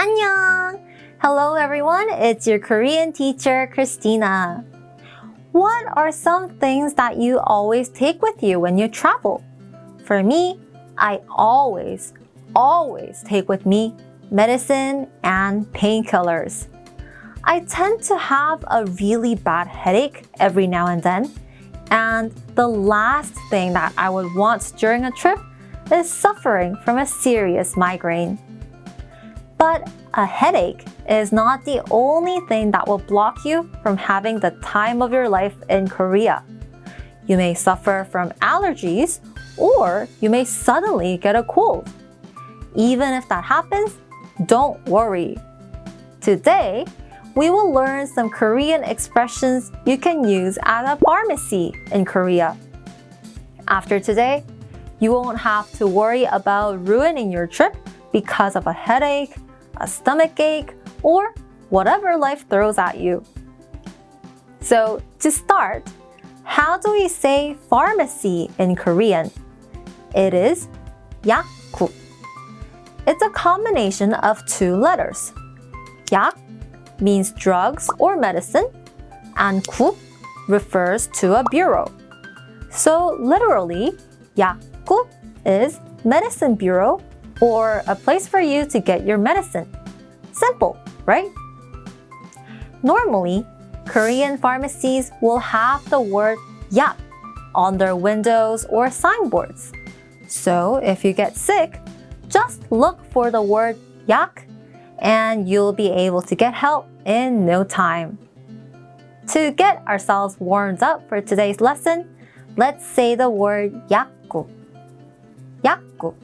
안녕! Hello everyone, it's your Korean teacher, Christina. What are some things that you always take with you when you travel? For me, I always take with me medicine and painkillers. I tend to have a really bad headache every now and then, and the last thing that I would want during a trip is suffering from a serious migraine. But a headache is not the only thing that will block you from having the time of your life in Korea. You may suffer from allergies, or you may suddenly get a cold. Even if that happens, don't worry. Today, we will learn some Korean expressions you can use at a pharmacy in Korea. After today, you won't have to worry about ruining your trip because of a headache, a stomachache, or whatever life throws at you. So, to start, how do we say pharmacy in Korean? It is 약국. It's a combination of two letters. 약 means drugs or medicine, and 국 refers to a bureau. So literally, 약국 is medicine bureau or a place for you to get your medicine. Simple, right? Normally, Korean pharmacies will have the word 약 on their windows or signboards. So if you get sick, just look for the word 약 and you'll be able to get help in no time. To get ourselves warmed up for today's lesson, let's say the word 약국. 약국.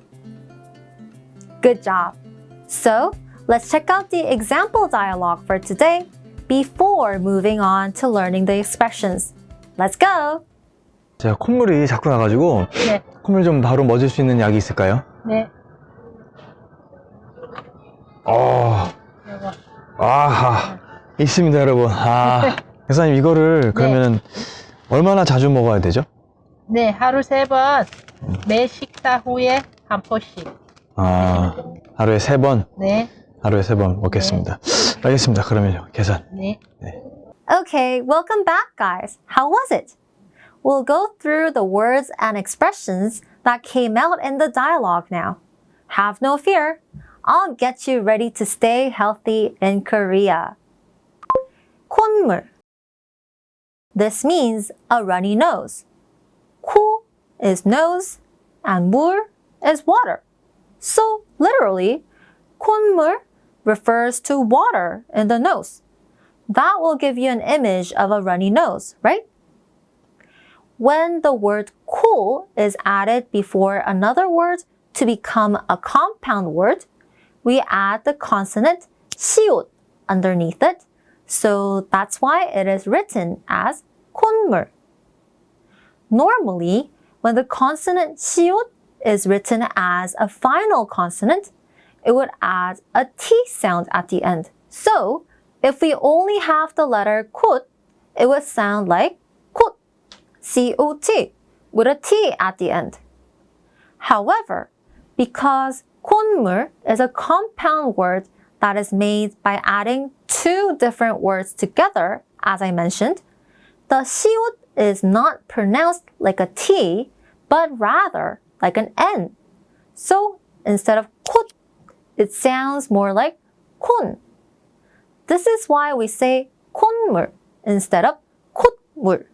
Good job. So, let's check out the example dialogue for today before moving on to learning the expressions. Let's go! 제가 콧물이 자꾸 나가지고 네. 콧물 좀 바로 멎을 수 있는 약이 있을까요? 네. 아하, 있습니다, 여러분. 교사님, 이거를 그러면은 얼마나 자주 먹어야 되죠? 네, 하루 3번, 매 식사 후에 한 포씩. 하루에 3번? 네. 하루에 3번 먹겠습니다. 알겠습니다. 그러면요, 계산. 네. Okay, welcome back, guys. How was it? We'll go through the words and expressions that came out in the dialogue now. Have no fear. I'll get you ready to stay healthy in Korea. 콧물. This means a runny nose. 코 is nose and 물 is water. So literally, 콧물 refers to water in the nose. That will give you an image of a runny nose, right? When the word 코 is added before another word to become a compound word, we add the consonant 시옷 underneath it, so that's why it is written as 콧물. Normally, when the consonant 시옷 is written as a final consonant, it would add a T sound at the end. So, if we only have the letter 콧, it would sound like 콧, C-O-T, with a T at the end. However, because 콧물 is a compound word that is made by adding two different words together, as I mentioned, the 시옷 is not pronounced like a T, but rather like an N. So instead of 콧, it sounds more like 콘. This is why we say 콧물 instead of 콧물.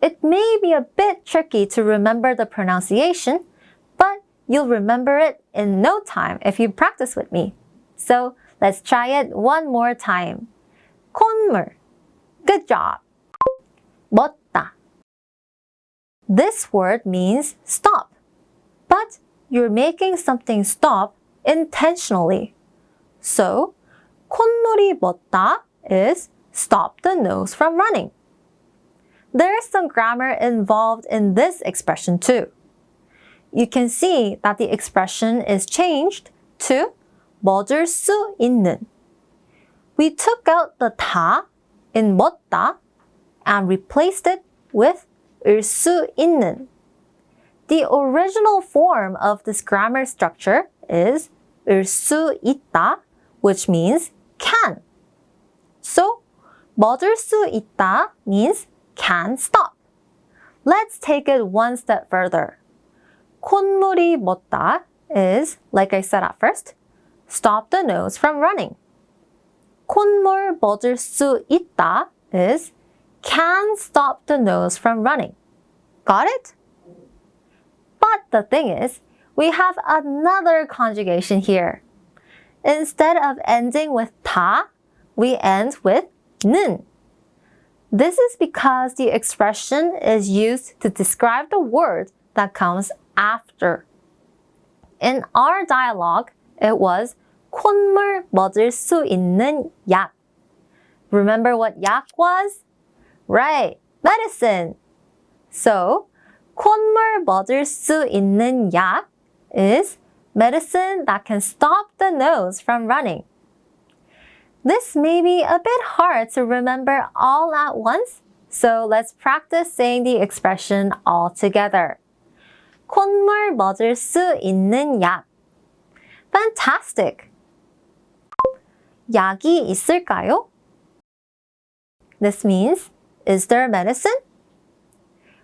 It may be a bit tricky to remember the pronunciation, but you'll remember it in no time if you practice with me. So let's try it one more time. 콧물. Good job. 멎다. This word means stop, but you're making something stop intentionally. So, 콧물이 멎다 is stop the nose from running. There is some grammar involved in this expression too. You can see that the expression is changed to 멎을 수 있는. We took out the 다 in 멎다 and replaced it with 을 수 있는. The original form of this grammar structure is 을 수 있다 which means can. So, 멎을 수 있다 means can stop. Let's take it one step further. 콧물이 멎다 is, like I said at first, stop the nose from running. 콧물 멎을 수 있다 is can stop the nose from running. Got it? But the thing is, we have another conjugation here. Instead of ending with 다, we end with 는. This is because the expression is used to describe the word that comes after. In our dialogue, it was 콧물 멎을 수 있는 약. Remember what 약 was? Right, medicine. So, 콧물 멎을 수 있는 약 is medicine that can stop the nose from running. This may be a bit hard to remember all at once, so let's practice saying the expression all together. 콧물 멎을 수 있는 약. Fantastic! 약이 있을까요? This means, is there medicine?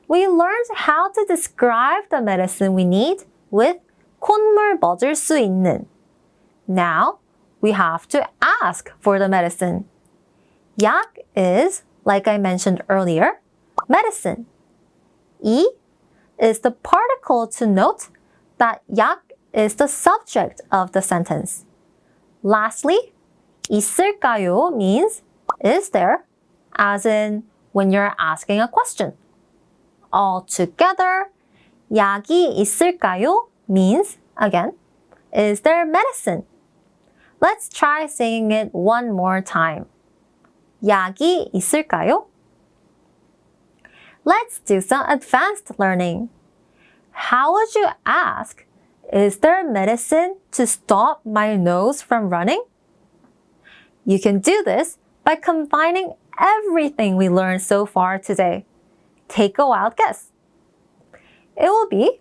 We learned how to describe the medicine we need with 콧물 멎을 수 있는. Now, we have to ask for the medicine. 약 is, like I mentioned earlier, medicine. 이 is the particle to note that 약 is the subject of the sentence. Lastly, 있을까요 means is there, as in when you're asking a question. Altogether, 약이 있을까요 means, again, is there medicine? Let's try saying it one more time. 약이 있을까요? Let's do some advanced learning. How would you ask, is there medicine to stop my nose from running? You can do this by combining everything we learned so far today. Take a wild guess. It will be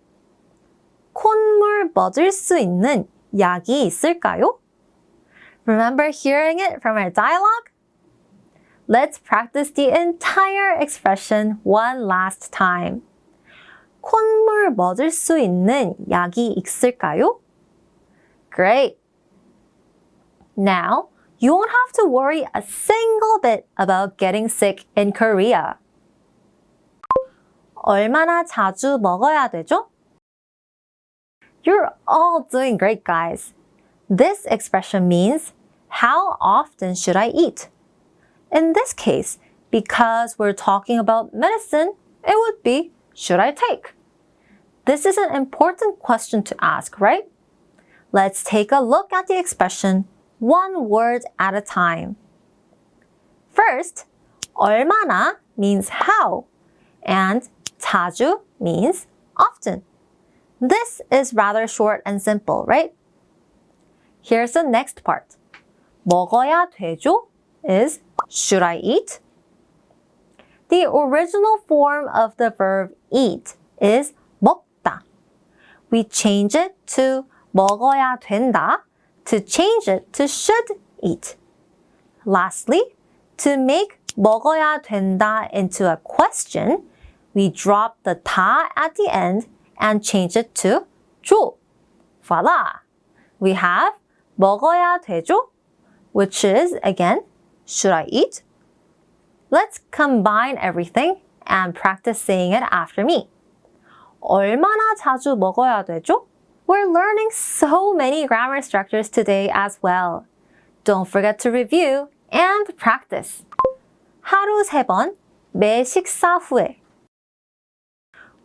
콧물 멎을 수 있는 약이 있을까요? Remember hearing it from our dialogue? Let's practice the entire expression one last time. 콧물 멎을 수 있는 약이 있을까요? Great! Now, you won't have to worry a single bit about getting sick in Korea. 얼마나 자주 먹어야 되죠? You're all doing great, guys. This expression means, how often should I eat? In this case, because we're talking about medicine, it would be, should I take? This is an important question to ask, right? Let's take a look at the expression one word at a time. First, 얼마나 means how, and 자주 means often. This is rather short and simple, right? Here's the next part. 먹어야 되죠 is should I eat? The original form of the verb eat is 먹다. We change it to 먹어야 된다 to change it to should eat. Lastly, to make 먹어야 된다 into a question, we drop the 다 at the end and change it to 줘. Voila! We have 먹어야 되죠, which is, again, should I eat? Let's combine everything and practice saying it after me. 얼마나 자주 먹어야 되죠? We're learning so many grammar structures today as well. Don't forget to review and practice. 하루 3번, 매 식사 후에.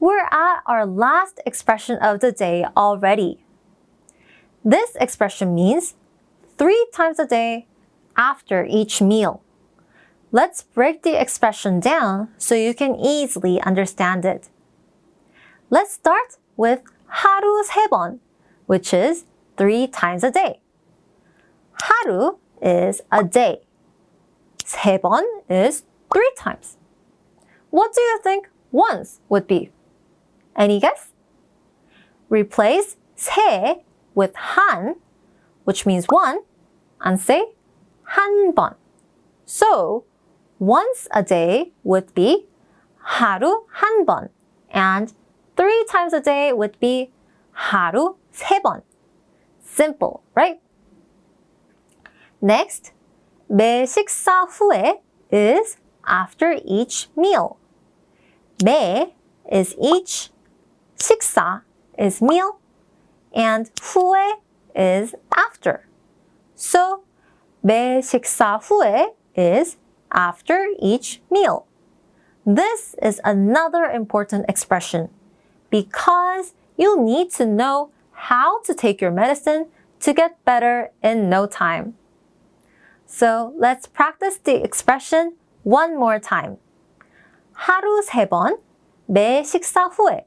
We're at our last expression of the day already. This expression means 3 times a day after each meal. Let's break the expression down so you can easily understand it. Let's start with 하루 3번, which is 3 times a day. 하루 is a day. 3번 is 3 times. What do you think once would be? Any guess? Replace 세 with 한, which means 1, and say 한 번. So, once a day would be 하루 한 번. And 3 times a day would be 하루 세 번. Simple, right? Next, 매 식사 후에 is after each meal. 매 is each, 식사 is meal, and 후에 is after. So, 매 식사 후에 is after each meal. This is another important expression because you'll need to know how to take your medicine to get better in no time. So let's practice the expression one more time. 하루 세 번, 매 식사 후에.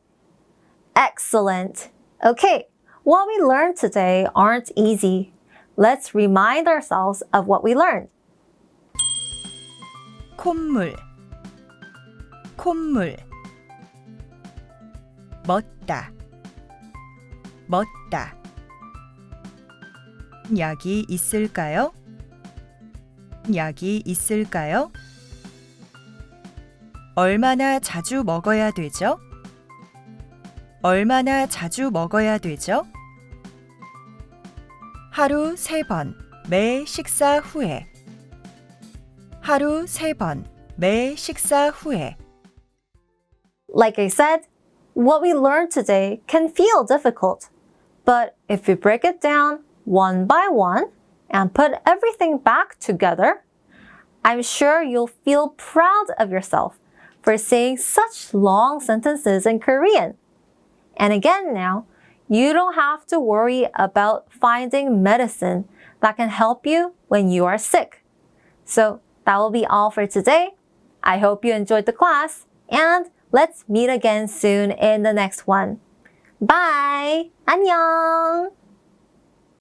Excellent. Okay, what we learned today aren't easy. Let's remind ourselves of what we learned. 콧물 콧물 멋다 멋다 약이 있을까요? 약이 있을까요? 얼마나 자주 먹어야 되죠? 얼마나 자주 먹어야 되죠? 하루 3번 매 식사 후에 하루 3번 매 식사 후에 Like I said, what we learned today can feel difficult. But if we break it down one by one and put everything back together, I'm sure you'll feel proud of yourself for saying such long sentences in Korean. And again now, you don't have to worry about finding medicine that can help you when you are sick. So that will be all for today. I hope you enjoyed the class, and let's meet again soon in the next one. Bye! 안녕!